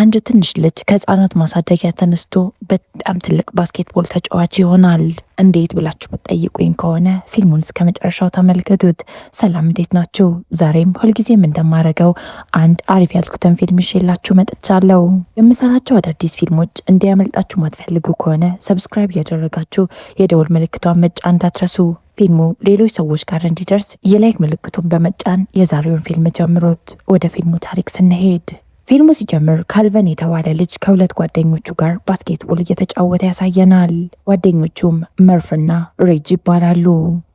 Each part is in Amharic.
አንድ ትንሽ ልጅ ከህፃናት ማሳደጊያ ተነስቶ በጣም ትልቅ ባስኬትቦል ተጫዋች ይሆናል። እንዴት ብላችሁ ብትጠይቁኝ ከሆነ ፊልሙን እስከ መጨረሻው ተመልከቱት። ሰላም፣ እንዴት ናችሁ? ዛሬም ሁልጊዜም እንደማረገው አንድ አሪፍ ያልኩትን ፊልም ይዤላችሁ መጥቻለሁ። የምሰራቸው አዳዲስ ፊልሞች እንዲያመልጣችሁ ማትፈልጉ ከሆነ ሰብስክራይብ ያደረጋችሁ የደወል ምልክቷን መጫን እንዳትረሱ። ፊልሙ ሌሎች ሰዎች ጋር እንዲደርስ የላይክ ምልክቱን በመጫን የዛሬውን ፊልም ጀምሮት። ወደ ፊልሙ ታሪክ ስንሄድ ፊልሙ ሲጀምር ካልቨን የተባለ ልጅ ከሁለት ጓደኞቹ ጋር ባስኬትቦል እየተጫወተ ያሳየናል። ጓደኞቹም መርፍና ሬጅ ይባላሉ።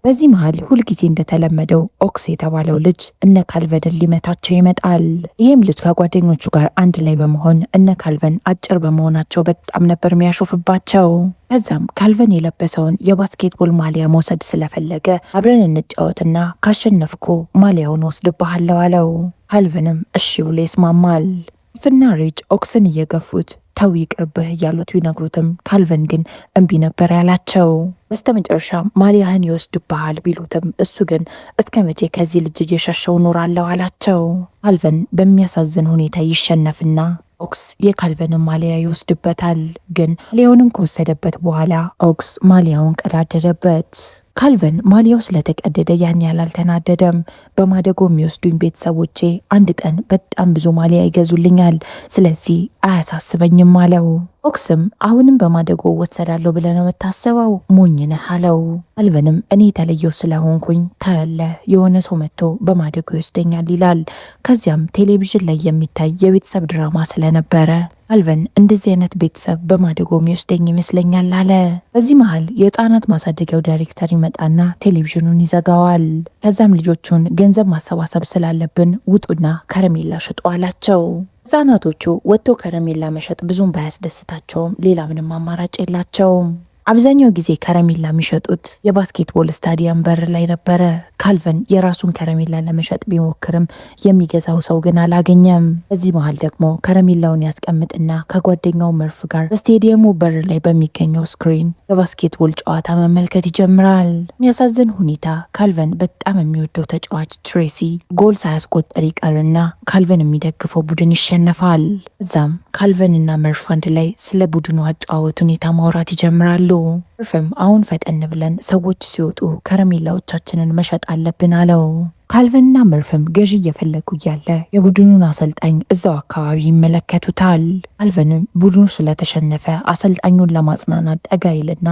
በዚህ መሃል ሁልጊዜ እንደተለመደው ኦክስ የተባለው ልጅ እነ ካልቨንን ሊመታቸው ይመጣል። ይህም ልጅ ከጓደኞቹ ጋር አንድ ላይ በመሆን እነ ካልቨን አጭር በመሆናቸው በጣም ነበር የሚያሾፍባቸው። ከዛም ካልቨን የለበሰውን የባስኬትቦል ማሊያ መውሰድ ስለፈለገ አብረን እንጫወትና ካሸነፍኩ ማሊያውን ወስድብሃለሁ አለው። ካልቨንም እሺ ብሎ ይስማማል። ፍና ሬጅ ኦክስን እየገፉት ተው ይቅርብህ እያሉት ቢነግሩትም ካልቨን ግን እምቢ ነበር ያላቸው። በስተመጨረሻ ማሊያህን ይወስድብሃል ቢሉትም እሱ ግን እስከ መቼ ከዚህ ልጅ እየሸሸው ኖራለሁ አላቸው። ካልቨን በሚያሳዝን ሁኔታ ይሸነፍና ኦክስ የካልቨንን ማሊያ ይወስድበታል። ግን ማሊያውንም ከወሰደበት በኋላ ኦክስ ማሊያውን ቀዳደደበት። ካልቨን ማሊያው ስለተቀደደ ያን ያህል አልተናደደም። በማደጎ የሚወስዱኝ ቤተሰቦቼ አንድ ቀን በጣም ብዙ ማሊያ ይገዙልኛል፣ ስለዚህ አያሳስበኝም አለው። ኦክስም አሁንም በማደጎ ወሰዳለሁ ብለህ ነው የምታስበው? ሞኝ ነህ አለው። ካልቨንም እኔ የተለየው ስለሆንኩኝ ታያለህ፣ የሆነ ሰው መጥቶ በማደጎ ይወስደኛል ይላል። ከዚያም ቴሌቪዥን ላይ የሚታይ የቤተሰብ ድራማ ስለነበረ ካልቨን እንደዚህ አይነት ቤተሰብ በማደጎ የሚወስደኝ ይመስለኛል አለ። በዚህ መሃል የህፃናት ማሳደጊያው ዳይሬክተር ይመጣና ቴሌቪዥኑን ይዘጋዋል። ከዛም ልጆቹን ገንዘብ ማሰባሰብ ስላለብን ውጡና ከረሜላ ሽጡ አላቸው። ህፃናቶቹ ወጥቶ ከረሜላ መሸጥ ብዙም ባያስደስታቸውም ሌላ ምንም አማራጭ የላቸውም። አብዛኛው ጊዜ ከረሜላ የሚሸጡት የባስኬትቦል ስታዲየም በር ላይ ነበረ። ካልቨን የራሱን ከረሜላ ለመሸጥ ቢሞክርም የሚገዛው ሰው ግን አላገኘም። በዚህ መሃል ደግሞ ከረሜላውን ያስቀምጥና ከጓደኛው መርፍ ጋር በስቴዲየሙ በር ላይ በሚገኘው ስክሪን የባስኬትቦል ጨዋታ መመልከት ይጀምራል። የሚያሳዝን ሁኔታ ካልቨን በጣም የሚወደው ተጫዋች ትሬሲ ጎል ሳያስቆጠር ይቀርና ካልቨን የሚደግፈው ቡድን ይሸነፋል። እዛም ካልቨንና መርፍ አንድ ላይ ስለ ቡድኑ አጨዋወት ሁኔታ ማውራት ይጀምራሉ። መርፍም አሁን ፈጠን ብለን ሰዎች ሲወጡ ከረሜላዎቻችንን መሸጥ አለብን አለው። ካልቨንና መርፍም ገዢ እየፈለጉ እያለ የቡድኑን አሰልጣኝ እዛው አካባቢ ይመለከቱታል። ካልቨንም ቡድኑ ስለተሸነፈ አሰልጣኙን ለማጽናናት ጠጋ ይልና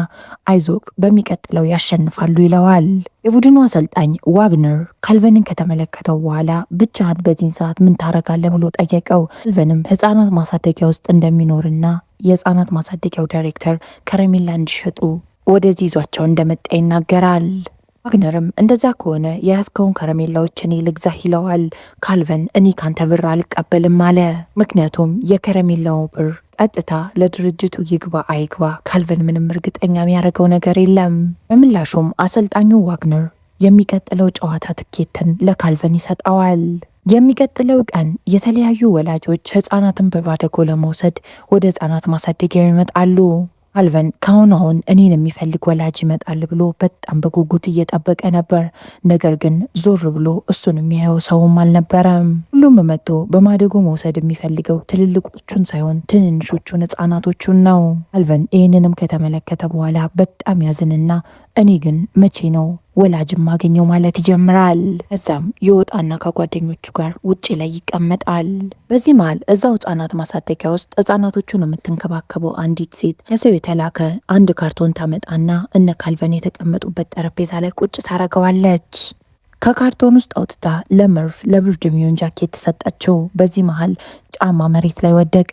አይዞክ በሚቀጥለው ያሸንፋሉ ይለዋል። የቡድኑ አሰልጣኝ ዋግነር ካልቨንን ከተመለከተው በኋላ ብቻህን በዚህን ሰዓት ምን ታረጋለህ ብሎ ጠየቀው። ካልቨንም ህፃናት ማሳደጊያ ውስጥ እንደሚኖርና የህፃናት ማሳደጊያው ዳይሬክተር ከረሜላ እንዲሸጡ ወደዚህ ይዟቸው እንደመጣ ይናገራል። ዋግነርም እንደዛ ከሆነ የያዝከውን ከረሜላዎች እኔ ልግዛህ ይለዋል። ካልቨን እኔ ካንተ ብር አልቀበልም አለ። ምክንያቱም የከረሜላው ብር ቀጥታ ለድርጅቱ ይግባ አይግባ ካልቨን ምንም እርግጠኛ የሚያደርገው ነገር የለም። በምላሹም አሰልጣኙ ዋግነር የሚቀጥለው ጨዋታ ትኬትን ለካልቨን ይሰጠዋል። የሚቀጥለው ቀን የተለያዩ ወላጆች ህፃናትን በማደጎ ለመውሰድ ወደ ህፃናት ማሳደጊያ ይመጣሉ። ካልቨን አሁን እኔን የሚፈልግ ወላጅ ይመጣል ብሎ በጣም በጉጉት እየጠበቀ ነበር። ነገር ግን ዞር ብሎ እሱን የሚያየው ሰውም አልነበረም። ሁሉም መጥቶ በማደጎ መውሰድ የሚፈልገው ትልልቆቹን ሳይሆን ትንንሾቹን ህፃናቶቹን ነው። ካልቨን ይህንንም ከተመለከተ በኋላ በጣም ያዝንና እኔ ግን መቼ ነው ወላጅ ማገኘው ማለት ይጀምራል። እዛም የወጣና ከጓደኞቹ ጋር ውጪ ላይ ይቀመጣል። በዚህ መሃል እዛው ህፃናት ማሳደጊያ ውስጥ ህፃናቶቹን የምትንከባከበው አንዲት ሴት ከሰው የተላከ አንድ ካርቶን ታመጣና እነ ካልቨን የተቀመጡበት ጠረጴዛ ላይ ቁጭ ታረገዋለች። ከካርቶን ውስጥ አውጥታ ለመርፍ ለብርድ የሚሆን ጃኬት ተሰጣቸው። በዚህ መሃል ጫማ መሬት ላይ ወደቀ።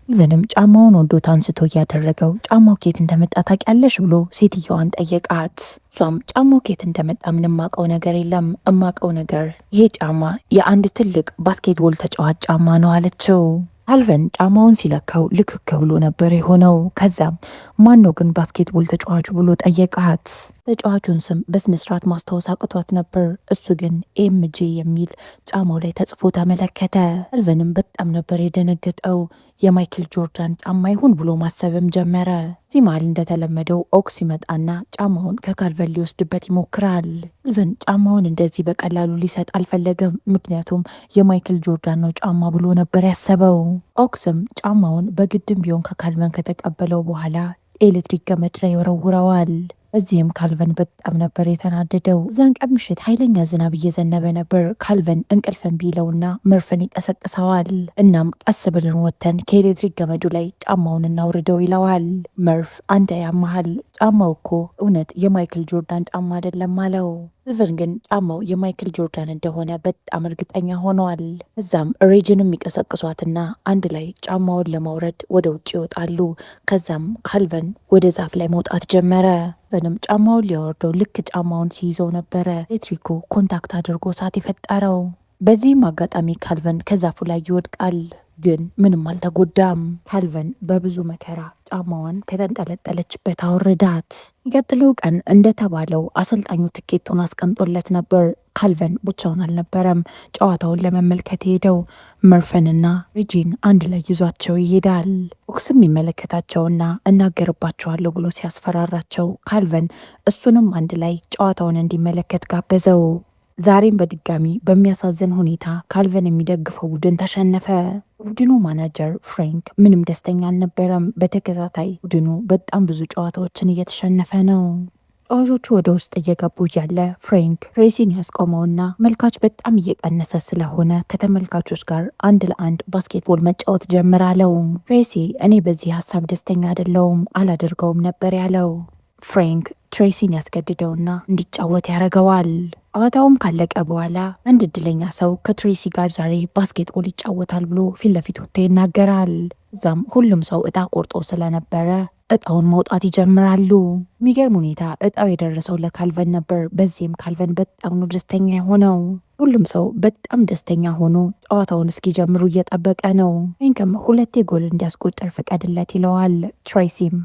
ካልቨንም ጫማውን ወዶት አንስቶ እያደረገው ጫማው ኬት እንደመጣ ታውቂያለሽ ብሎ ሴትየዋን ጠየቃት። እሷም ጫማው ኬት እንደመጣ ምንም ማቀው ነገር የለም፣ እማቀው ነገር ይሄ ጫማ የአንድ ትልቅ ባስኬትቦል ተጫዋች ጫማ ነው አለችው። ካልቨን ጫማውን ሲለካው ልክክ ብሎ ነበር የሆነው። ከዛም ማነው ግን ባስኬትቦል ተጫዋቹ ብሎ ጠየቃት። ተጫዋቹን ስም በስነስርዓት ማስታወስ አቅቷት ነበር። እሱ ግን ኤምጄ የሚል ጫማው ላይ ተጽፎ ተመለከተ። ካልቨንም በጣም ነበር የደነገጠው። የማይክል ጆርዳን ጫማ ይሁን ብሎ ማሰብም ጀመረ። እዚህ መሃል እንደተለመደው ኦክስ ይመጣና ጫማውን ከካልቨን ሊወስድበት ይሞክራል። ካልቨን ጫማውን እንደዚህ በቀላሉ ሊሰጥ አልፈለገም። ምክንያቱም የማይክል ጆርዳን ነው ጫማ ብሎ ነበር ያሰበው። ኦክስም ጫማውን በግድም ቢሆን ከካልቨን ከተቀበለው በኋላ ኤሌክትሪክ ገመድ ላይ ይወረውረዋል። እዚህም ካልቨን በጣም ነበር የተናደደው። እዛን ቀን ምሽት ኃይለኛ ዝናብ እየዘነበ ነበር። ካልቨን እንቅልፍን ቢለውና መርፍን ይቀሰቅሰዋል። እናም ቀስ ብለን ወጥተን ከኤሌክትሪክ ገመዱ ላይ ጫማውን እናውርደው ይለዋል። መርፍ አንተ ያመሃል፣ ጫማው እኮ እውነት የማይክል ጆርዳን ጫማ አይደለም አለው። ካልቨን ግን ጫማው የማይክል ጆርዳን እንደሆነ በጣም እርግጠኛ ሆኗል። እዛም ሬጅንም ይቀሰቅሷትና አንድ ላይ ጫማውን ለማውረድ ወደ ውጭ ይወጣሉ። ከዛም ካልቨን ወደ ዛፍ ላይ መውጣት ጀመረ። ካልቨንም ጫማውን ሊያወርደው ልክ ጫማውን ሲይዘው ነበረ ኤሌክትሪኩ ኮንታክት አድርጎ እሳት የፈጠረው። በዚህም አጋጣሚ ካልቨን ከዛፉ ላይ ይወድቃል፣ ግን ምንም አልተጎዳም። ካልቨን በብዙ መከራ ጫማዋን ከተንጠለጠለችበት አወረዳት። የሚቀጥለው ቀን እንደተባለው አሰልጣኙ ትኬቱን አስቀምጦለት ነበር። ካልቨን ብቻውን አልነበረም ጨዋታውን ለመመልከት ሄደው። መርፍንና ሪጂን አንድ ላይ ይዟቸው ይሄዳል። ኦክስም የሚመለከታቸውና እናገርባቸዋለሁ ብሎ ሲያስፈራራቸው ካልቨን እሱንም አንድ ላይ ጨዋታውን እንዲመለከት ጋበዘው። ዛሬም በድጋሚ በሚያሳዝን ሁኔታ ካልቨን የሚደግፈው ቡድን ተሸነፈ። ቡድኑ ማናጀር ፍራንክ ምንም ደስተኛ አልነበረም። በተከታታይ ቡድኑ በጣም ብዙ ጨዋታዎችን እየተሸነፈ ነው። ተጫዋቾቹ ወደ ውስጥ እየገቡ እያለ ፍራንክ ትሬሲን ያስቆመውና መልካች በጣም እየቀነሰ ስለሆነ ከተመልካቾች ጋር አንድ ለአንድ ባስኬትቦል መጫወት ጀምራለው። ትሬሲ እኔ በዚህ ሀሳብ ደስተኛ አይደለውም፣ አላደርገውም ነበር ያለው። ፍራንክ ትሬሲን ያስገድደውና እንዲጫወት ያደርገዋል። ጨዋታውም ካለቀ በኋላ አንድ እድለኛ ሰው ከትሬሲ ጋር ዛሬ ባስኬትቦል ይጫወታል ብሎ ፊት ለፊት ወጥቶ ይናገራል። እዛም ሁሉም ሰው እጣ ቆርጦ ስለነበረ እጣውን መውጣት ይጀምራሉ። የሚገርም ሁኔታ እጣው የደረሰው ለካልቨን ነበር። በዚህም ካልቨን በጣም ነው ደስተኛ የሆነው። ሁሉም ሰው በጣም ደስተኛ ሆኖ ጨዋታውን እስኪጀምሩ እየጠበቀ ነው። ፍራንክም 2 ጎል እንዲያስቆጠር ፍቀድለት ይለዋል። ትሬሲም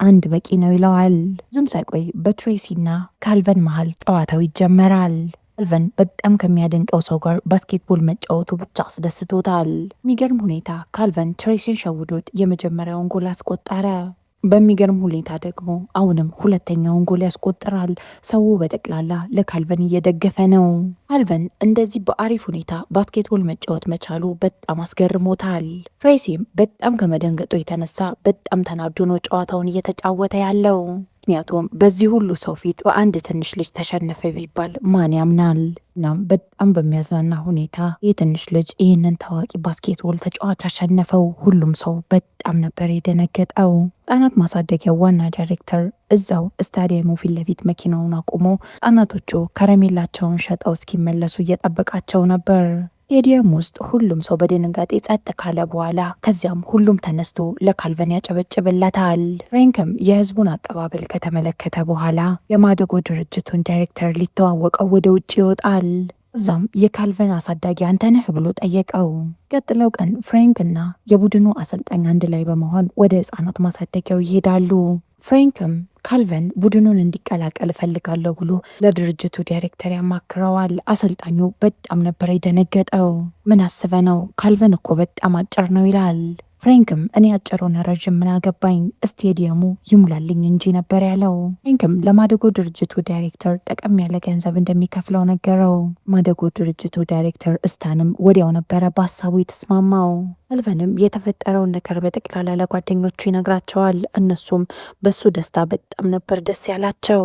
አንድ በቂ ነው ይለዋል። ብዙም ሳይቆይ በትሬሲና ካልቨን መሃል ጨዋታው ይጀመራል። ካልቨን በጣም ከሚያደንቀው ሰው ጋር ባስኬትቦል መጫወቱ ብቻ አስደስቶታል። የሚገርም ሁኔታ ካልቨን ትሬሲን ሸውዶት የመጀመሪያውን ጎል አስቆጠረ። በሚገርም ሁኔታ ደግሞ አሁንም ሁለተኛውን ጎል ያስቆጥራል። ሰው በጠቅላላ ለካልቨን እየደገፈ ነው። ካልቨን እንደዚህ በአሪፍ ሁኔታ ባስኬትቦል መጫወት መቻሉ በጣም አስገርሞታል። ትሬሲም በጣም ከመደንገጡ የተነሳ በጣም ተናዶ ነው ጨዋታውን እየተጫወተ ያለው። ምክንያቱም በዚህ ሁሉ ሰው ፊት በአንድ ትንሽ ልጅ ተሸነፈ ቢባል ማን ያምናል? እናም በጣም በሚያዝናና ሁኔታ ይህ ትንሽ ልጅ ይህንን ታዋቂ ባስኬትቦል ተጫዋች አሸነፈው። ሁሉም ሰው በጣም ነበር የደነገጠው። ህጻናት ማሳደጊያ ዋና ዳይሬክተር እዛው ስታዲየሙ ፊት ለፊት መኪናውን አቁሞ ህጻናቶቹ ከረሜላቸውን ሸጠው እስኪመለሱ እየጠበቃቸው ነበር። ስቴዲየም ውስጥ ሁሉም ሰው በድንጋጤ ጸጥ ካለ በኋላ ከዚያም ሁሉም ተነስቶ ለካልቨን ያጨበጭብለታል። ፍራንክም የህዝቡን አቀባበል ከተመለከተ በኋላ የማደጎ ድርጅቱን ዳይሬክተር ሊተዋወቀው ወደ ውጭ ይወጣል። እዛም የካልቨን አሳዳጊ አንተነህ ብሎ ጠየቀው። ቀጥለው ቀን ፍራንክና የቡድኑ አሰልጣኝ አንድ ላይ በመሆን ወደ ህፃናት ማሳደጊያው ይሄዳሉ። ፍራንክም ካልቨን ቡድኑን እንዲቀላቀል እፈልጋለሁ ብሎ ለድርጅቱ ዳይሬክተር ያማክረዋል። አሰልጣኙ በጣም ነበር የደነገጠው። ምን አስበ ነው? ካልቨን እኮ በጣም አጭር ነው ይላል። ፍራንክም እኔ አጭሩን ረዥም ምን አገባኝ፣ ስቴዲየሙ ይሙላልኝ እንጂ ነበር ያለው። ፍራንክም ለማደጎ ድርጅቱ ዳይሬክተር ጠቀም ያለ ገንዘብ እንደሚከፍለው ነገረው። ማደጎ ድርጅቱ ዳይሬክተር እስታንም ወዲያው ነበረ በሀሳቡ የተስማማው። ካልቨንም የተፈጠረውን ነገር በጠቅላላ ለጓደኞቹ ይነግራቸዋል። እነሱም በሱ ደስታ በጣም ነበር ደስ ያላቸው።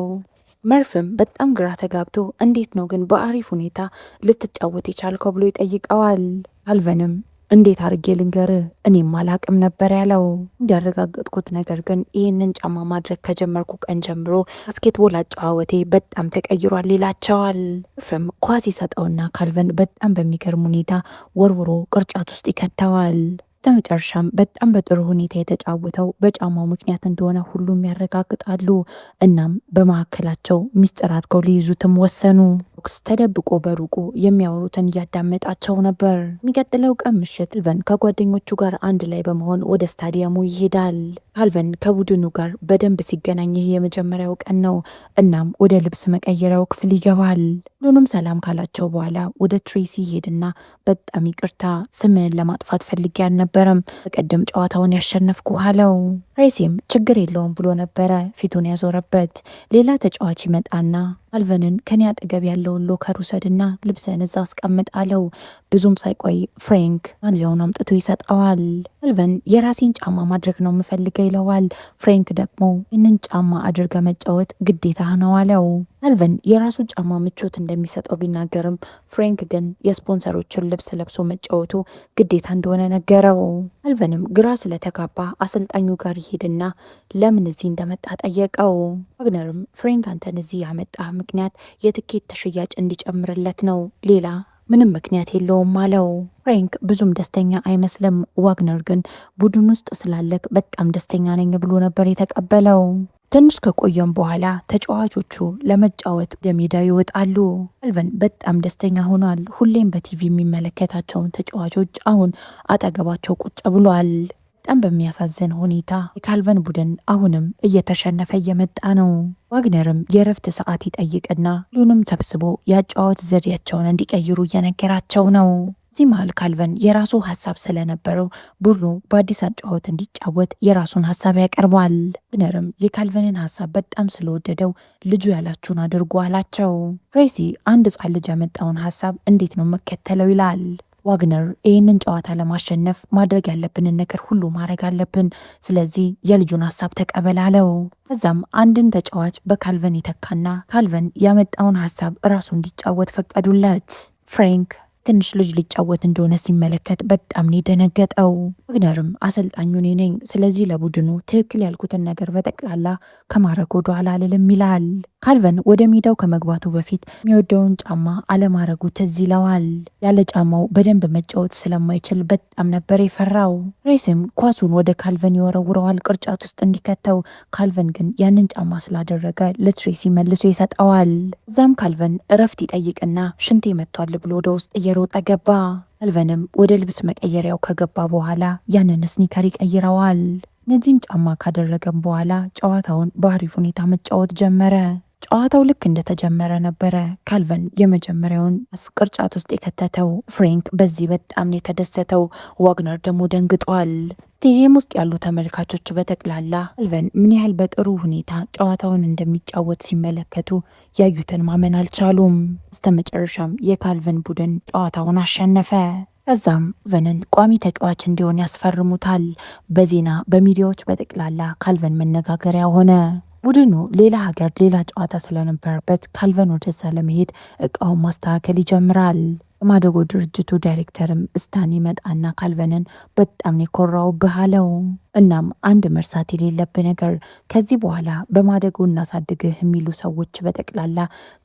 መርፍም በጣም ግራ ተጋብቶ እንዴት ነው ግን በአሪፍ ሁኔታ ልትጫወት የቻልከው ብሎ ይጠይቀዋል። ካልቨንም እንዴት አድርጌ ልንገር እኔም አላቅም ነበር ያለው። እንዲያረጋገጥኩት ነገር ግን ይህንን ጫማ ማድረግ ከጀመርኩ ቀን ጀምሮ ባስኬትቦል አጨዋወቴ በጣም ተቀይሯል ይላቸዋል። መርፍም ኳስ ይሰጠውና ካልቨን በጣም በሚገርም ሁኔታ ወርውሮ ቅርጫት ውስጥ ይከተዋል። በመጨረሻም በጣም በጥሩ ሁኔታ የተጫወተው በጫማው ምክንያት እንደሆነ ሁሉም ያረጋግጣሉ። እናም በመካከላቸው ሚስጥር አድርገው ሊይዙትም ወሰኑ። ኦክስ ተደብቆ በሩቁ የሚያወሩትን እያዳመጣቸው ነበር። የሚቀጥለው ቀን ምሽት ካልቨን ከጓደኞቹ ጋር አንድ ላይ በመሆን ወደ ስታዲየሙ ይሄዳል። ካልቨን ከቡድኑ ጋር በደንብ ሲገናኝ ይህ የመጀመሪያው ቀን ነው። እናም ወደ ልብስ መቀየሪያው ክፍል ይገባል። ሁሉንም ሰላም ካላቸው በኋላ ወደ ትሬሲ ይሄድና በጣም ይቅርታ ስምህን ለማጥፋት ፈልጌ አልነበረም፣ በቀደም ጨዋታውን ያሸነፍኩ አለው። ትሬሲም ችግር የለውም ብሎ ነበረ ፊቱን ያዞረበት። ሌላ ተጫዋች ይመጣና ካልቨንን ከኔ አጠገብ ያለውን ሎከር ውሰድና ልብስህን እዛ አስቀምጥ አለው። ብዙም ሳይቆይ ፍሬንክ ማንጃውን አምጥቶ ይሰጠዋል። ካልቨን የራሴን ጫማ ማድረግ ነው የምፈልገው ይለዋል። ፍሬንክ ደግሞ ይህንን ጫማ አድርገ መጫወት ግዴታ ነው አለው። ካልቨን የራሱ ጫማ ምቾት እንደሚሰጠው ቢናገርም ፍሬንክ ግን የስፖንሰሮችን ልብስ ለብሶ መጫወቱ ግዴታ እንደሆነ ነገረው። ካልቨንም ግራ ስለተጋባ አሰልጣኙ ጋር ይሄድና ለምን እዚህ እንደመጣ ጠየቀው። ዋግነርም ፍሬንክ አንተን እዚህ ያመጣ ምክንያት የትኬት ተሽያጭ እንዲጨምርለት ነው፣ ሌላ ምንም ምክንያት የለውም አለው። ፍሬንክ ብዙም ደስተኛ አይመስልም። ዋግነር ግን ቡድን ውስጥ ስላለክ በጣም ደስተኛ ነኝ ብሎ ነበር የተቀበለው። ትንሽ ከቆየም በኋላ ተጫዋቾቹ ለመጫወት ወደ ሜዳ ይወጣሉ። ካልቨን በጣም ደስተኛ ሆኗል። ሁሌም በቲቪ የሚመለከታቸውን ተጫዋቾች አሁን አጠገባቸው ቁጭ ብሏል። በጣም በሚያሳዝን ሁኔታ የካልቨን ቡድን አሁንም እየተሸነፈ እየመጣ ነው። ዋግነርም የእረፍት ሰዓት ይጠይቅና ሁሉንም ሰብስቦ የአጨዋወት ዘዴያቸውን እንዲቀይሩ እየነገራቸው ነው። እዚህ መሃል ካልቨን የራሱ ሀሳብ ስለነበረው ቡድኑ በአዲስ አጨዋወት እንዲጫወት የራሱን ሀሳብ ያቀርባል። ዋግነርም የካልቨንን ሀሳብ በጣም ስለወደደው ልጁ ያላችሁን አድርጎ አላቸው። ትሬሲ አንድ ሕፃን ልጅ ያመጣውን ሀሳብ እንዴት ነው መከተለው ይላል። ዋግነር ይህንን ጨዋታ ለማሸነፍ ማድረግ ያለብንን ነገር ሁሉ ማድረግ አለብን፣ ስለዚህ የልጁን ሀሳብ ተቀበላለው። ከዛም አንድን ተጫዋች በካልቨን ይተካና ካልቨን ያመጣውን ሀሳብ እራሱ እንዲጫወት ፈቀዱለት። ፍሬንክ ትንሽ ልጅ ሊጫወት እንደሆነ ሲመለከት በጣም ነው የደነገጠው። ዋግነርም አሰልጣኙ እኔ ነኝ፣ ስለዚህ ለቡድኑ ትክክል ያልኩትን ነገር በጠቅላላ ከማድረግ ወደ ኋላ አልልም ይላል። ካልቨን ወደ ሜዳው ከመግባቱ በፊት የሚወደውን ጫማ አለማድረጉ ትዝ ይለዋል። ያለ ጫማው በደንብ መጫወት ስለማይችል በጣም ነበር የፈራው። ሬስም ኳሱን ወደ ካልቨን ይወረውረዋል ቅርጫት ውስጥ እንዲከተው። ካልቨን ግን ያንን ጫማ ስላደረገ ለትሬሲ መልሶ ይሰጠዋል። እዛም ካልቨን እረፍት ይጠይቅና ሽንቴ መጥቷል ብሎ ወደ ውስጥ እየሮጠ ገባ። ካልቨንም ወደ ልብስ መቀየሪያው ከገባ በኋላ ያንን ስኒከር ይቀይረዋል። እነዚህን ጫማ ካደረገም በኋላ ጨዋታውን በአሪፍ ሁኔታ መጫወት ጀመረ። ጨዋታው ልክ እንደተጀመረ ነበረ ካልቨን የመጀመሪያውን ቅርጫት ውስጥ የከተተው። ፍሬንክ በዚህ በጣም የተደሰተው፣ ዋግነር ደግሞ ደንግጧል። ስቴዲየም ውስጥ ያሉ ተመልካቾች በጠቅላላ ካልቨን ምን ያህል በጥሩ ሁኔታ ጨዋታውን እንደሚጫወት ሲመለከቱ ያዩትን ማመን አልቻሉም። በስተመጨረሻም የካልቨን ቡድን ጨዋታውን አሸነፈ። ከዛም ካልቨንን ቋሚ ተጫዋች እንዲሆን ያስፈርሙታል። በዜና በሚዲያዎች በጠቅላላ ካልቨን መነጋገሪያ ሆነ። ቡድኑ ሌላ ሀገር ሌላ ጨዋታ ስለነበረበት ካልቨን ወደዛ ለመሄድ እቃውን ማስተካከል ይጀምራል። የማደጎ ድርጅቱ ዳይሬክተርም ስታን ይመጣና ካልቨንን በጣም የኮራውብህ አለው። እናም አንድ መርሳት የሌለብህ ነገር ከዚህ በኋላ በማደጎ እናሳድግህ የሚሉ ሰዎች በጠቅላላ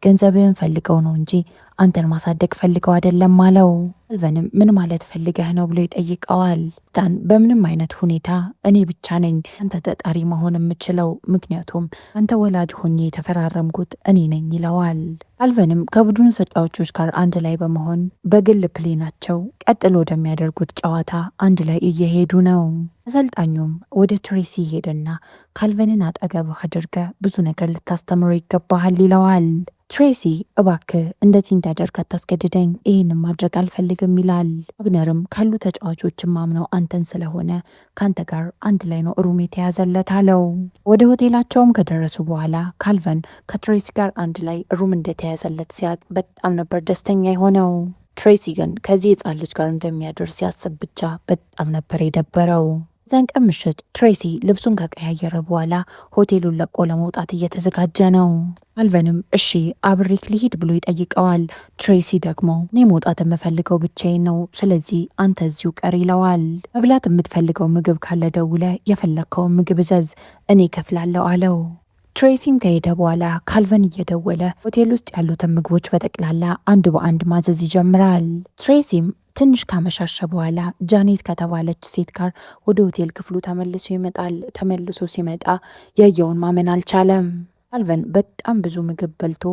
ገንዘብህን ፈልገው ነው እንጂ አንተን ማሳደግ ፈልገው አይደለም አለው። ካልቨንም ምን ማለት ፈልገህ ነው ብሎ ይጠይቀዋል። ስታን በምንም አይነት ሁኔታ እኔ ብቻ ነኝ አንተ ተጣሪ መሆን የምችለው፣ ምክንያቱም አንተ ወላጅ ሆኜ የተፈራረምኩት እኔ ነኝ ይለዋል። ካልቨንም ከቡድኑ ተጫዋቾች ጋር አንድ ላይ በመሆን በግል ፕሌናቸው ቀጥሎ ወደሚያደርጉት ጨዋታ አንድ ላይ እየሄዱ ነው። አሰልጣኙም ወደ ትሬሲ ሄደና ካልቨንን አጠገብህ አድርገ ብዙ ነገር ልታስተምረው ይገባሃል ይለዋል። ትሬሲ እባክህ እንደዚህ እንዳደርግ አታስገድደኝ፣ ይህንም ማድረግ አልፈልግም ይላል። ዋግነርም ካሉ ተጫዋቾችም ማምነው አንተን ስለሆነ ከአንተ ጋር አንድ ላይ ነው ሩም የተያዘለት አለው። ወደ ሆቴላቸውም ከደረሱ በኋላ ካልቨን ከትሬሲ ጋር አንድ ላይ ሩም እንደተያዘለት ሲያቅ በጣም ነበር ደስተኛ የሆነው። ትሬሲ ግን ከዚህ ሕፃን ልጅ ጋር እንደሚያደር ሲያስብ ብቻ በጣም ነበር የደበረው። ዛን ቀን ምሽት ትሬሲ ልብሱን ከቀያየረ በኋላ ሆቴሉን ለቆ ለመውጣት እየተዘጋጀ ነው። ካልቨንም እሺ አብሬክ ሊሄድ ብሎ ይጠይቀዋል። ትሬሲ ደግሞ እኔ መውጣት የምፈልገው ብቻዬን ነው፣ ስለዚህ አንተ እዚሁ ቀር ይለዋል። መብላት የምትፈልገው ምግብ ካለ ደውለ የፈለግከውን ምግብ እዘዝ፣ እኔ ከፍላለሁ አለው። ትሬሲም ከሄደ በኋላ ካልቨን እየደወለ ሆቴል ውስጥ ያሉትን ምግቦች በጠቅላላ አንድ በአንድ ማዘዝ ይጀምራል። ትሬሲም ትንሽ ካመሻሸ በኋላ ጃኔት ከተባለች ሴት ጋር ወደ ሆቴል ክፍሉ ተመልሶ ይመጣል። ተመልሶ ሲመጣ ያየውን ማመን አልቻለም። ካልቨን በጣም ብዙ ምግብ በልቶ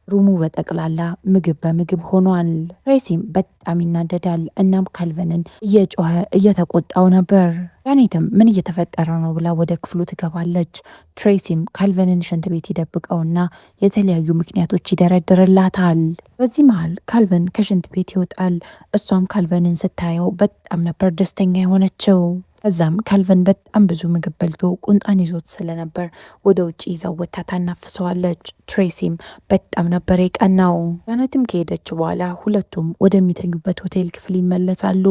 ሩሙ በጠቅላላ ምግብ በምግብ ሆኗል። ትሬሲም በጣም ይናደዳል። እናም ካልቨንን እየጮኸ እየተቆጣው ነበር። ጃኔትም ምን እየተፈጠረ ነው ብላ ወደ ክፍሉ ትገባለች። ትሬሲም ካልቨንን ሽንት ቤት ይደብቀውና የተለያዩ ምክንያቶች ይደረድርላታል። በዚህ መሃል ካልቨን ከሽንት ቤት ይወጣል። እሷም ካልቨንን ስታየው በጣም ነበር ደስተኛ የሆነችው። ከዛም ካልቨን በጣም ብዙ ምግብ በልቶ ቁንጣን ይዞት ስለነበር ወደ ውጭ ይዛው ወታ ታናፍሰዋለች። ትሬሲም በጣም ነበር የቀናው። ጃነትም ከሄደች በኋላ ሁለቱም ወደሚተኙበት ሆቴል ክፍል ይመለሳሉ።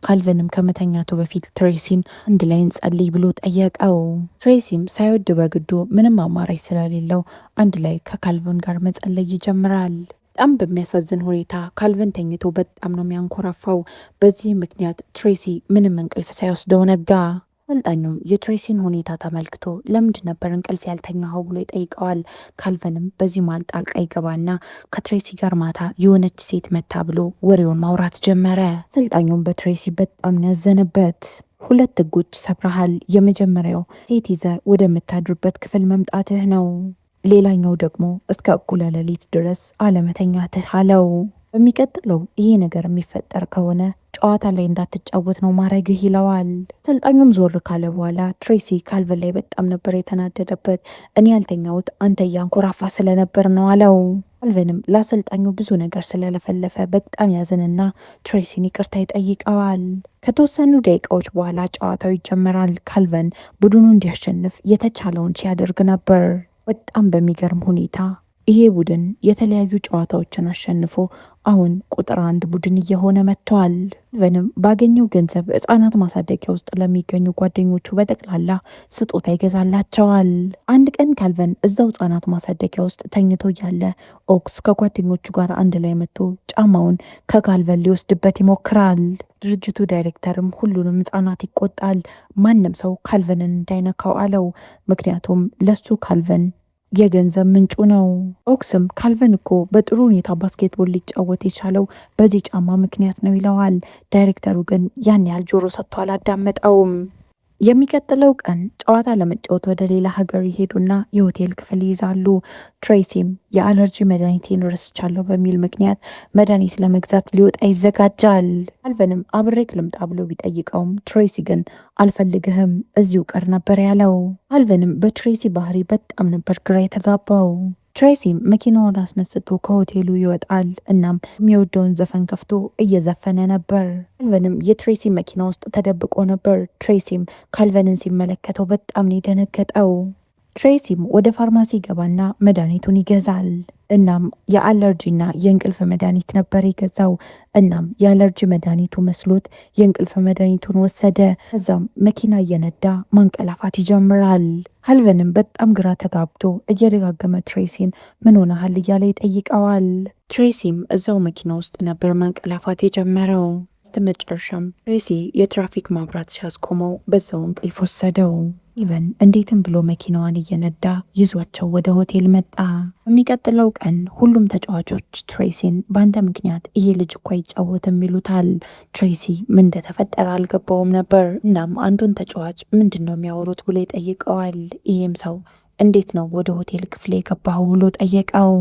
ካልቨንም ከመተኛቱ በፊት ትሬሲን አንድ ላይ እንጸልይ ብሎ ጠየቀው። ትሬሲም ሳይወድ በግዱ ምንም አማራጭ ስለሌለው አንድ ላይ ከካልቨን ጋር መጸለይ ይጀምራል። በጣም በሚያሳዝን ሁኔታ ካልቨን ተኝቶ በጣም ነው የሚያንኮራፋው። በዚህ ምክንያት ትሬሲ ምንም እንቅልፍ ሳይወስደው ነጋ። አሰልጣኙም የትሬሲን ሁኔታ ተመልክቶ ለምንድን ነበር እንቅልፍ ያልተኛኸው ብሎ ይጠይቀዋል። ካልቨንም በዚህ መሃል ጣልቃ ይገባና ከትሬሲ ጋር ማታ የሆነች ሴት መታ ብሎ ወሬውን ማውራት ጀመረ። አሰልጣኙም በትሬሲ በጣም ያዘነበት። 2 ህጎች ሰብረሃል። የመጀመሪያው ሴት ይዘ ወደምታድርበት ክፍል መምጣትህ ነው። ሌላኛው ደግሞ እስከ እኩለ ሌሊት ድረስ አለመተኛትህ አለው። በሚቀጥለው ይሄ ነገር የሚፈጠር ከሆነ ጨዋታ ላይ እንዳትጫወት ነው ማረግህ ይለዋል። አሰልጣኙም ዞር ካለ በኋላ ትሬሲ ካልቨን ላይ በጣም ነበር የተናደደበት። እኔ ያልተኛሁት አንተ እያንኮራፋ ስለነበር ነው አለው። ካልቨንም ለአሰልጣኙ ብዙ ነገር ስለለፈለፈ በጣም ያዝንና ትሬሲን ይቅርታ ይጠይቀዋል። ከተወሰኑ ደቂቃዎች በኋላ ጨዋታው ይጀመራል። ካልቨን ቡድኑ እንዲያሸንፍ የተቻለውን ሲያደርግ ነበር። በጣም በሚገርም ሁኔታ ይሄ ቡድን የተለያዩ ጨዋታዎችን አሸንፎ አሁን ቁጥር 1 ቡድን እየሆነ መጥቷል። ካልቨንም ባገኘው ገንዘብ ህጻናት ማሳደጊያ ውስጥ ለሚገኙ ጓደኞቹ በጠቅላላ ስጦታ ይገዛላቸዋል። አንድ ቀን ካልቨን እዛው ህጻናት ማሳደጊያ ውስጥ ተኝቶ ያለ ኦክስ ከጓደኞቹ ጋር አንድ ላይ መጥቶ ጫማውን ከካልቨን ሊወስድበት ይሞክራል። ድርጅቱ ዳይሬክተርም ሁሉንም ህጻናት ይቆጣል። ማንም ሰው ካልቨንን እንዳይነካው አለው። ምክንያቱም ለሱ ካልቨን የገንዘብ ምንጩ ነው። ኦክስም ካልቨን እኮ በጥሩ ሁኔታ ባስኬትቦል ሊጫወት የቻለው በዚህ ጫማ ምክንያት ነው ይለዋል። ዳይሬክተሩ ግን ያን ያህል ጆሮ ሰጥቶ አላዳመጠውም። የሚቀጥለው ቀን ጨዋታ ለመጫወት ወደ ሌላ ሀገር ይሄዱና የሆቴል ክፍል ይይዛሉ። ትሬሲም የአለርጂ መድኃኒቴን ረስቻለሁ በሚል ምክንያት መድኃኒት ለመግዛት ሊወጣ ይዘጋጃል። ካልቨንም አብሬክ ልምጣ ብሎ ቢጠይቀውም ትሬሲ ግን አልፈልግህም እዚሁ ቀር ነበር ያለው። ካልቨንም በትሬሲ ባህሪ በጣም ነበር ግራ የተጋባው። ትሬሲም መኪናውን አስነስቶ ከሆቴሉ ይወጣል። እናም የሚወደውን ዘፈን ከፍቶ እየዘፈነ ነበር። ካልቨንም የትሬሲ መኪና ውስጥ ተደብቆ ነበር። ትሬሲም ካልቨንን ሲመለከተው በጣም ነው የደነገጠው። ትሬሲም ወደ ፋርማሲ ገባና መድኃኒቱን ይገዛል። እናም የአለርጂና የእንቅልፍ መድኃኒት ነበር የገዛው። እናም የአለርጂ መድኃኒቱ መስሎት የእንቅልፍ መድኃኒቱን ወሰደ። ከዛም መኪና እየነዳ ማንቀላፋት ይጀምራል። ካልቨንም በጣም ግራ ተጋብቶ እየደጋገመ ትሬሲን ምን ሆነሃል እያለ ይጠይቀዋል። ትሬሲም እዛው መኪና ውስጥ ነበር ማንቀላፋት የጀመረው። በስተመጨረሻም ትሬሲ የትራፊክ ማብራት ሲያስቆመው በዛው እንቅልፍ ወሰደው። ኢቨን እንዴትም ብሎ መኪናዋን እየነዳ ይዟቸው ወደ ሆቴል መጣ። በሚቀጥለው ቀን ሁሉም ተጫዋቾች ትሬሲን በአንተ ምክንያት ይሄ ልጅ እኮ አይጫወትም ይሉታል። ትሬሲ ምን እንደተፈጠረ አልገባውም ነበር። እናም አንዱን ተጫዋች ምንድን ነው የሚያወሩት ብሎ ይጠይቀዋል። ይህም ሰው እንዴት ነው ወደ ሆቴል ክፍል የገባው ብሎ ጠየቀው።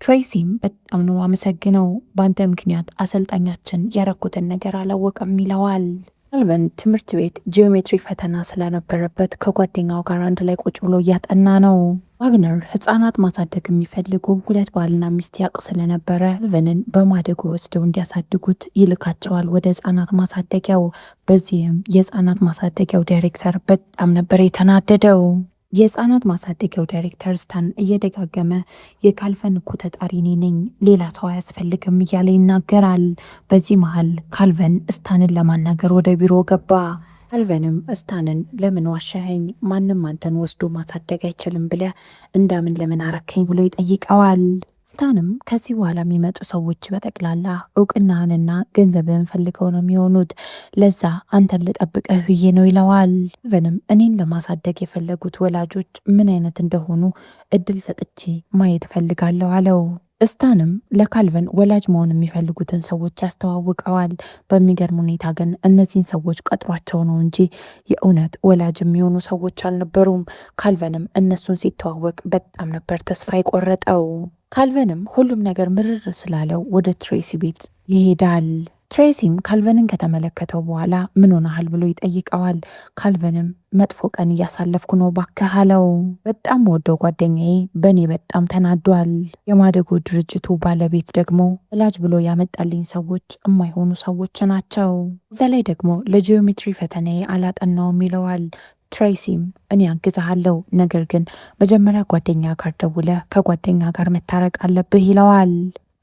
ትሬሲም በጣም ነው አመሰግነው፣ በአንተ ምክንያት አሰልጣኛችን ያረኩትን ነገር አላወቀም ይለዋል። ካልቨን ትምህርት ቤት ጂኦሜትሪ ፈተና ስለነበረበት ከጓደኛው ጋር አንድ ላይ ቁጭ ብሎ እያጠና ነው። ዋግነር ህጻናት ማሳደግ የሚፈልጉ 2 ባልና ሚስት ያውቅ ስለነበረ ካልቨንን በማደጎ ወስደው እንዲያሳድጉት ይልካቸዋል ወደ ህጻናት ማሳደጊያው። በዚህም የህጻናት ማሳደጊያው ዳይሬክተር በጣም ነበር የተናደደው። የህፃናት ማሳደጊያው ዳይሬክተር ስታን እየደጋገመ የካልቨን እኮ ተጣሪ እኔ ነኝ፣ ሌላ ሰው አያስፈልግም እያለ ይናገራል። በዚህ መሃል ካልቨን ስታንን ለማናገር ወደ ቢሮ ገባ። ካልቨንም ስታንን ለምን ዋሻኸኝ? ማንም አንተን ወስዶ ማሳደግ አይችልም ብለ እንዳምን ለምን አረከኝ ብሎ ይጠይቀዋል። ስታንም ከዚህ በኋላ የሚመጡ ሰዎች በጠቅላላ እውቅናህንና ገንዘብን ፈልገው ነው የሚሆኑት፣ ለዛ አንተን ልጠብቅህ ብዬ ነው ይለዋል። ካልቨንም እኔን ለማሳደግ የፈለጉት ወላጆች ምን አይነት እንደሆኑ እድል ሰጥቼ ማየት እፈልጋለሁ አለው። ስታንም ለካልቨን ወላጅ መሆን የሚፈልጉትን ሰዎች ያስተዋውቀዋል። በሚገርም ሁኔታ ግን እነዚህን ሰዎች ቀጥሯቸው ነው እንጂ የእውነት ወላጅ የሚሆኑ ሰዎች አልነበሩም። ካልቨንም እነሱን ሲተዋወቅ በጣም ነበር ተስፋ የቆረጠው። ካልቨንም ሁሉም ነገር ምርር ስላለው ወደ ትሬሲ ቤት ይሄዳል። ትሬሲም ካልቨንን ከተመለከተው በኋላ ምን ሆነሃል ብሎ ይጠይቀዋል። ካልቨንም መጥፎ ቀን እያሳለፍኩ ነው ባክህ አለው። በጣም ወደው ጓደኛዬ በእኔ በጣም ተናዷል። የማደጎ ድርጅቱ ባለቤት ደግሞ እላጅ ብሎ ያመጣልኝ ሰዎች የማይሆኑ ሰዎች ናቸው። እዛ ላይ ደግሞ ለጂኦሜትሪ ፈተናዬ አላጠናውም ይለዋል። ትሬሲም እኔ አግዝሃለሁ፣ ነገር ግን መጀመሪያ ጓደኛ ጋር ደውለ ከጓደኛ ጋር መታረቅ አለብህ ይለዋል።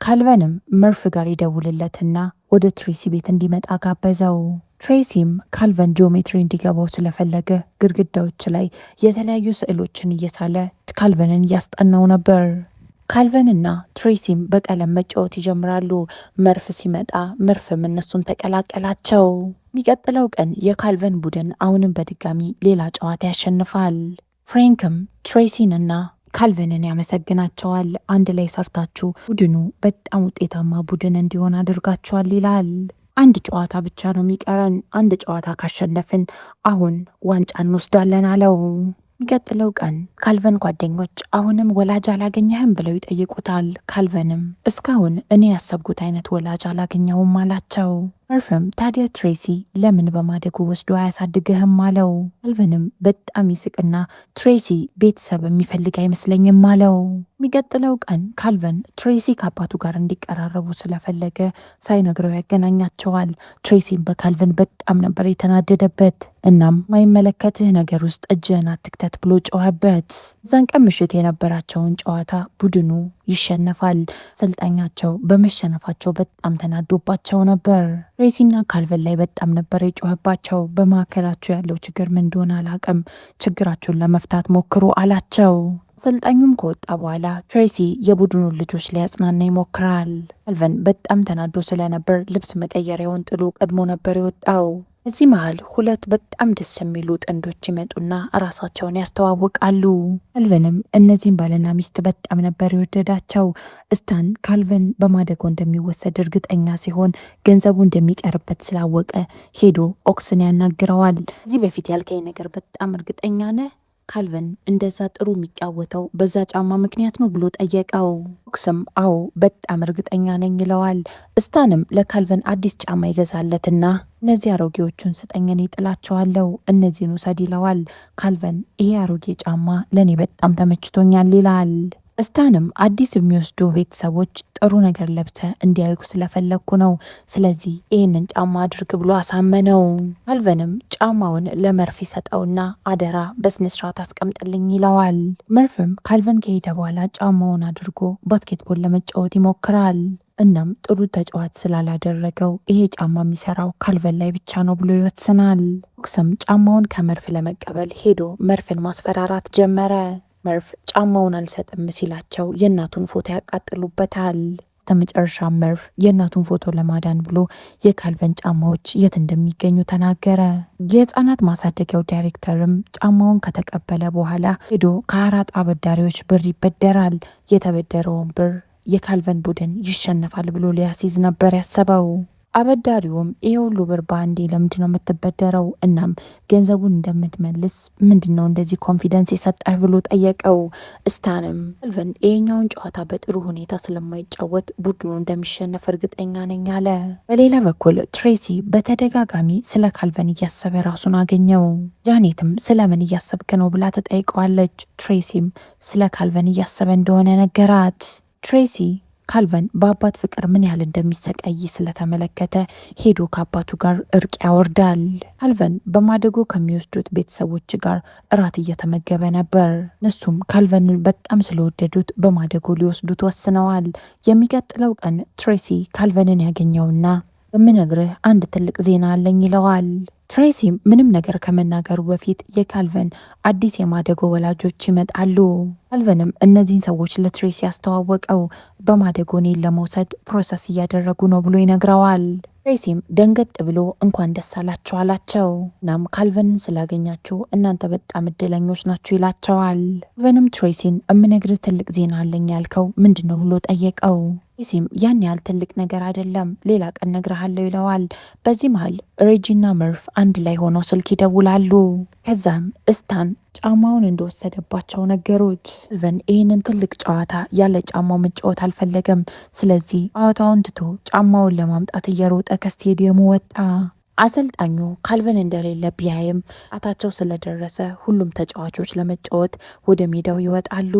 ካልቨንም መርፍ ጋር ይደውልለትና ወደ ትሬሲ ቤት እንዲመጣ ጋበዘው። ትሬሲም ካልቨን ጂኦሜትሪ እንዲገባው ስለፈለገ ግድግዳዎች ላይ የተለያዩ ስዕሎችን እየሳለ ካልቨንን እያስጠናው ነበር። ካልቨንና ትሬሲም በቀለም መጫወት ይጀምራሉ። መርፍ ሲመጣ መርፍም እነሱን ተቀላቀላቸው። የሚቀጥለው ቀን የካልቨን ቡድን አሁንም በድጋሚ ሌላ ጨዋታ ያሸንፋል። ፍሬንክም ትሬሲንና ካልቨንን ያመሰግናቸዋል። አንድ ላይ ሰርታችሁ ቡድኑ በጣም ውጤታማ ቡድን እንዲሆን አድርጋችኋል ይላል። አንድ ጨዋታ ብቻ ነው የሚቀረን፣ አንድ ጨዋታ ካሸነፍን አሁን ዋንጫ እንወስዳለን አለው። የሚቀጥለው ቀን ካልቨን ጓደኞች አሁንም ወላጅ አላገኘህም ብለው ይጠይቁታል። ካልቨንም እስካሁን እኔ ያሰብኩት አይነት ወላጅ አላገኘሁም አላቸው። መርፍም ታዲያ ትሬሲ ለምን በማደጎ ወስዶ አያሳድግህም አለው። ካልቨንም በጣም ይስቅና ትሬሲ ቤተሰብ የሚፈልግ አይመስለኝም አለው። የሚቀጥለው ቀን ካልቨን ትሬሲ ከአባቱ ጋር እንዲቀራረቡ ስለፈለገ ሳይነግረው ያገናኛቸዋል። ትሬሲም በካልቨን በጣም ነበር የተናደደበት። እናም ማይመለከትህ ነገር ውስጥ እጅህን አትክተት ብሎ ጮኸበት። እዛን ቀን ምሽት የነበራቸውን ጨዋታ ቡድኑ ይሸነፋል። አሰልጣኛቸው በመሸነፋቸው በጣም ተናዶባቸው ነበር። ትሬሲና ካልቨን ላይ በጣም ነበር የጮኸባቸው። በማዕከላቸው ያለው ችግር ምን እንደሆነ አላቅም፣ ችግራቸውን ለመፍታት ሞክሩ አላቸው። አሰልጣኙም ከወጣ በኋላ ትሬሲ የቡድኑን ልጆች ሊያጽናና ይሞክራል። ካልቨን በጣም ተናዶ ስለነበር ልብስ መቀየሪያውን ጥሎ ቀድሞ ነበር የወጣው። እዚህ መሃል ሁለት በጣም ደስ የሚሉ ጥንዶች ይመጡና ራሳቸውን ያስተዋውቃሉ። ካልቨንም እነዚህን ባልና ሚስት በጣም ነበር የወደዳቸው። ስታን ካልቨን በማደጎ እንደሚወሰድ እርግጠኛ ሲሆን ገንዘቡ እንደሚቀርበት ስላወቀ ሄዶ ኦክስን ያናግረዋል። እዚህ በፊት ያልከኝ ነገር በጣም እርግጠኛ ነህ? ካልቨን እንደዛ ጥሩ የሚጫወተው በዛ ጫማ ምክንያት ነው ብሎ ጠየቀው። ኦክስም አዎ በጣም እርግጠኛ ነኝ ይለዋል። ስታንም ለካልቨን አዲስ ጫማ ይገዛለትና እነዚህ አሮጌዎቹን ስጠኝ እኔ ጥላቸዋለሁ፣ እነዚህን ውሰድ ይለዋል። ካልቨን ይሄ አሮጌ ጫማ ለእኔ በጣም ተመችቶኛል ይላል። ስታንም አዲስ የሚወስዱ ቤተሰቦች ጥሩ ነገር ለብሰ እንዲያዩ ስለፈለግኩ ነው፣ ስለዚህ ይህንን ጫማ አድርግ ብሎ አሳመነው። ካልቨንም ጫማውን ለመርፍ ይሰጠውና አደራ በስነስርዓት አስቀምጥልኝ ይለዋል። መርፍም ካልቨን ከሄደ በኋላ ጫማውን አድርጎ ባስኬትቦል ለመጫወት ይሞክራል። እናም ጥሩ ተጫዋች ስላላደረገው ይሄ ጫማ የሚሰራው ካልቨን ላይ ብቻ ነው ብሎ ይወስናል። ኦክስም ጫማውን ከመርፍ ለመቀበል ሄዶ መርፍን ማስፈራራት ጀመረ። መርፍ ጫማውን አልሰጥም ሲላቸው የእናቱን ፎቶ ያቃጥሉበታል። በመጨረሻ መርፍ የእናቱን ፎቶ ለማዳን ብሎ የካልቨን ጫማዎች የት እንደሚገኙ ተናገረ። የህፃናት ማሳደጊያው ዳይሬክተርም ጫማውን ከተቀበለ በኋላ ሄዶ ከአራጣ አበዳሪዎች ብር ይበደራል። የተበደረውን ብር የካልቨን ቡድን ይሸነፋል ብሎ ሊያስይዝ ነበር ያሰበው። አበዳሪውም ይሄ ሁሉ ብር በአንዴ ለምንድነው የምትበደረው? እናም ገንዘቡን እንደምትመልስ ምንድነው እንደዚህ ኮንፊደንስ የሰጠህ ብሎ ጠየቀው። ስታንም ካልቨን ይሄኛውን ጨዋታ በጥሩ ሁኔታ ስለማይጫወት ቡድኑ እንደሚሸነፍ እርግጠኛ ነኝ አለ። በሌላ በኩል ትሬሲ በተደጋጋሚ ስለ ካልቨን እያሰበ ራሱን አገኘው። ጃኔትም ስለምን እያሰብክ ነው ብላ ተጠይቀዋለች። ትሬሲም ስለ ካልቨን እያሰበ እንደሆነ ነገራት። ትሬሲ ካልቨን በአባት ፍቅር ምን ያህል እንደሚሰቃይ ስለተመለከተ ሄዶ ከአባቱ ጋር እርቅ ያወርዳል። ካልቨን በማደጎ ከሚወስዱት ቤተሰቦች ጋር እራት እየተመገበ ነበር። እነሱም ካልቨንን በጣም ስለወደዱት በማደጎ ሊወስዱት ወስነዋል። የሚቀጥለው ቀን ትሬሲ ካልቨንን ያገኘውና በምነግርህ አንድ ትልቅ ዜና አለኝ ይለዋል። ትሬሲ ምንም ነገር ከመናገሩ በፊት የካልቨን አዲስ የማደጎ ወላጆች ይመጣሉ። ካልቨንም እነዚህን ሰዎች ለትሬሲ ያስተዋወቀው በማደጎ እኔን ለመውሰድ ፕሮሰስ እያደረጉ ነው ብሎ ይነግረዋል። ትሬሲም ደንገጥ ብሎ እንኳን ደስ አላቸው አላቸው። እናም ካልቨንን ስላገኛችሁ እናንተ በጣም እድለኞች ናችሁ ይላቸዋል። ካልቨንም ትሬሲን እምነግርህ ትልቅ ዜና አለኝ ያልከው ምንድን ነው ብሎ ጠየቀው። ትሬሲም ያን ያህል ትልቅ ነገር አይደለም፣ ሌላ ቀን ነግረሃለሁ ይለዋል። በዚህ መሃል ሬጂና መርፍ አንድ ላይ ሆነው ስልክ ይደውላሉ። ከዛም እስታን ጫማውን እንደወሰደባቸው ነገሩት። ካልቨን ይህንን ትልቅ ጨዋታ ያለ ጫማው መጫወት አልፈለገም። ስለዚህ ጨዋታውን ትቶ ጫማውን ለማምጣት እየሮጠ ከስቴዲየሙ ወጣ። አሰልጣኙ ካልቨን እንደሌለ ቢያይም አታቸው ስለደረሰ ሁሉም ተጫዋቾች ለመጫወት ወደ ሜዳው ይወጣሉ።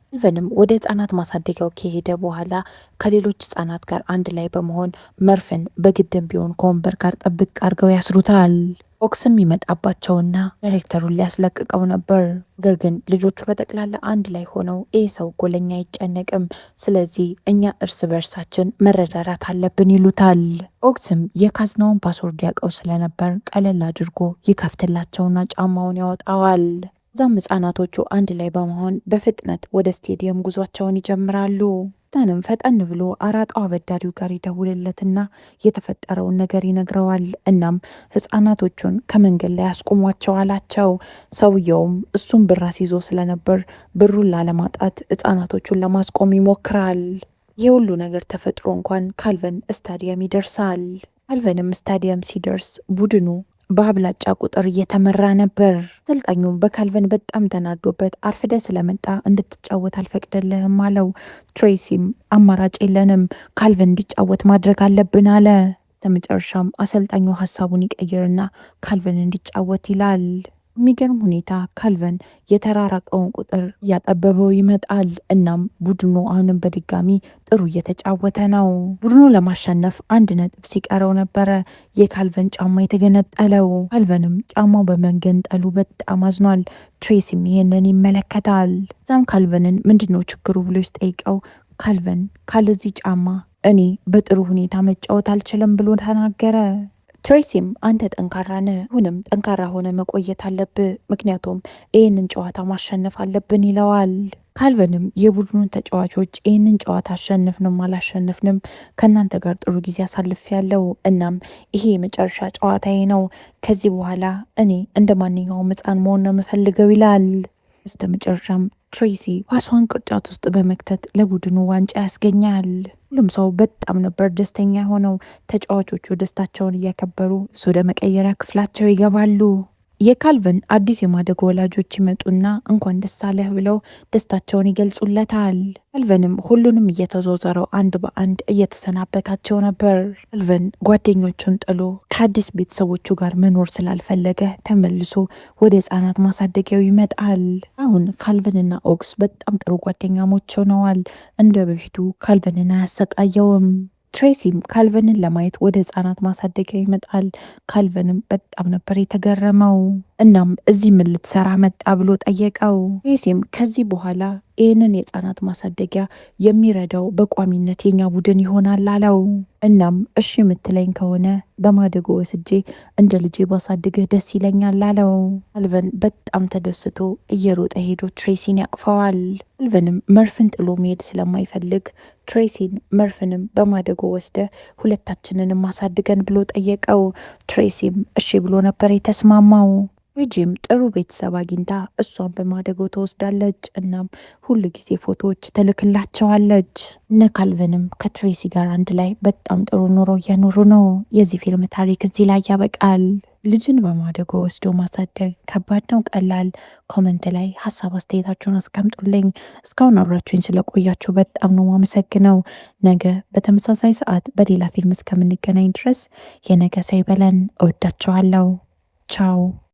ካልቨንም ወደ ህጻናት ማሳደጊያው ከሄደ በኋላ ከሌሎች ህጻናት ጋር አንድ ላይ በመሆን መርፍን በግድም ቢሆን ከወንበር ጋር ጠብቅ አድርገው ያስሩታል። ኦክስም ይመጣባቸውና ዳይሬክተሩን ሊያስለቅቀው ነበር። ነገር ግን ልጆቹ በጠቅላላ አንድ ላይ ሆነው ይህ ሰው እኮ ለኛ አይጨነቅም፣ ስለዚህ እኛ እርስ በርሳችን መረዳዳት አለብን ይሉታል። ኦክስም የካዝናውን ፓስወርድ ያውቀው ስለነበር ቀለል አድርጎ ይከፍትላቸውና ጫማውን ያወጣዋል። እዛም ህጻናቶቹ አንድ ላይ በመሆን በፍጥነት ወደ ስቴዲየም ጉዟቸውን ይጀምራሉ። ታንም ፈጠን ብሎ አራጣው አበዳሪው ጋር ይደውልለትና የተፈጠረውን ነገር ይነግረዋል። እናም ህጻናቶቹን ከመንገድ ላይ አስቆሟቸው አላቸው። ሰውየውም እሱን ብር አስይዞ ስለነበር ብሩን ላለማጣት ህጻናቶቹን ለማስቆም ይሞክራል። ይህ ሁሉ ነገር ተፈጥሮ እንኳን ካልቨን ስታዲየም ይደርሳል። ካልቨንም ስታዲየም ሲደርስ ቡድኑ በአብላጫ ቁጥር እየተመራ ነበር። አሰልጣኙም በካልቨን በጣም ተናዶበት አርፍደ ስለመጣ እንድትጫወት አልፈቅደልህም አለው። ትሬሲም አማራጭ የለንም፣ ካልቨን እንዲጫወት ማድረግ አለብን አለ። በመጨረሻም አሰልጣኙ ሀሳቡን ይቀይርና ካልቨን እንዲጫወት ይላል። የሚገርም ሁኔታ ካልቨን የተራራቀውን ቁጥር እያጠበበው ይመጣል። እናም ቡድኑ አሁንም በድጋሚ ጥሩ እየተጫወተ ነው። ቡድኑ ለማሸነፍ 1 ነጥብ ሲቀረው ነበረ የካልቨን ጫማ የተገነጠለው። ካልቨንም ጫማው በመገንጠሉ በጣም አዝኗል። ትሬሲም ይሄንን ይመለከታል። እዛም ካልቨንን ምንድነው ችግሩ ብሎ ሲጠይቀው ካልቨን ካለዚህ ጫማ እኔ በጥሩ ሁኔታ መጫወት አልችልም ብሎ ተናገረ። ትሬሲም አንተ ጠንካራ ነህ፣ አሁንም ጠንካራ ሆነ መቆየት አለብህ፣ ምክንያቱም ይህንን ጨዋታ ማሸነፍ አለብን ይለዋል። ካልቨንም የቡድኑን ተጫዋቾች ይህንን ጨዋታ አሸንፍንም አላሸንፍንም ከእናንተ ጋር ጥሩ ጊዜ አሳልፍ ያለው፣ እናም ይሄ የመጨረሻ ጨዋታዬ ነው፣ ከዚህ በኋላ እኔ እንደ ማንኛውም ሕፃን መሆን ነው የምፈልገው ይላል። በስተ መጨረሻም ትሬሲ ኳሷን ቅርጫት ውስጥ በመክተት ለቡድኑ ዋንጫ ያስገኛል። ሁሉም ሰው በጣም ነበር ደስተኛ ሆነው ተጫዋቾቹ ደስታቸውን እያከበሩ ወደ መቀየሪያ ክፍላቸው ይገባሉ። የካልቨን አዲስ የማደጎ ወላጆች ይመጡና እንኳን ደስ አለህ ብለው ደስታቸውን ይገልጹለታል። ካልቨንም ሁሉንም እየተዞዘረው አንድ በአንድ እየተሰናበታቸው ነበር። ካልቨን ጓደኞቹን ጥሎ ከአዲስ ቤተሰቦቹ ጋር መኖር ስላልፈለገ ተመልሶ ወደ ህጻናት ማሳደጊያው ይመጣል። አሁን ካልቨንና ኦክስ በጣም ጥሩ ጓደኛሞች ሆነዋል። እንደ በፊቱ ካልቨንን አያሰቃየውም። ትሬሲም ካልቨንን ለማየት ወደ ህጻናት ማሳደጊያ ይመጣል። ካልቨንም በጣም ነበር የተገረመው። እናም እዚህ ምን ልትሰራ መጣ ብሎ ጠየቀው። ትሬሲም ከዚህ በኋላ ይህንን የህጻናት ማሳደጊያ የሚረዳው በቋሚነት የኛ ቡድን ይሆናል አለው። እናም እሺ የምትለኝ ከሆነ በማደጎ ወስጄ እንደ ልጄ ባሳድግህ ደስ ይለኛል አለው። ካልቨን በጣም ተደስቶ እየሮጠ ሄዶ ትሬሲን ያቅፈዋል። ካልቨንም መርፍን ጥሎ መሄድ ስለማይፈልግ ትሬሲን መርፍንም በማደጎ ወስደ ሁለታችንንም ማሳድገን ብሎ ጠየቀው። ትሬሲም እሺ ብሎ ነበር የተስማማው። ዊጂም ጥሩ ቤተሰብ አግኝታ እሷን በማደጎ ተወስዳለች። እናም ሁሉ ጊዜ ፎቶዎች ትልክላቸዋለች። እነ ካልቨንም ከትሬሲ ጋር አንድ ላይ በጣም ጥሩ ኑሮ እየኖሩ ነው። የዚህ ፊልም ታሪክ እዚህ ላይ ያበቃል። ልጅን በማደጎ ወስዶ ማሳደግ ከባድ ነው ቀላል? ኮመንት ላይ ሀሳብ አስተያየታችሁን አስቀምጡልኝ። እስካሁን አብራችሁኝ ስለቆያችሁ በጣም ነው ማመሰግነው። ነገ በተመሳሳይ ሰዓት በሌላ ፊልም እስከምንገናኝ ድረስ የነገ ሰው ይበለን። እወዳችኋለሁ። ቻው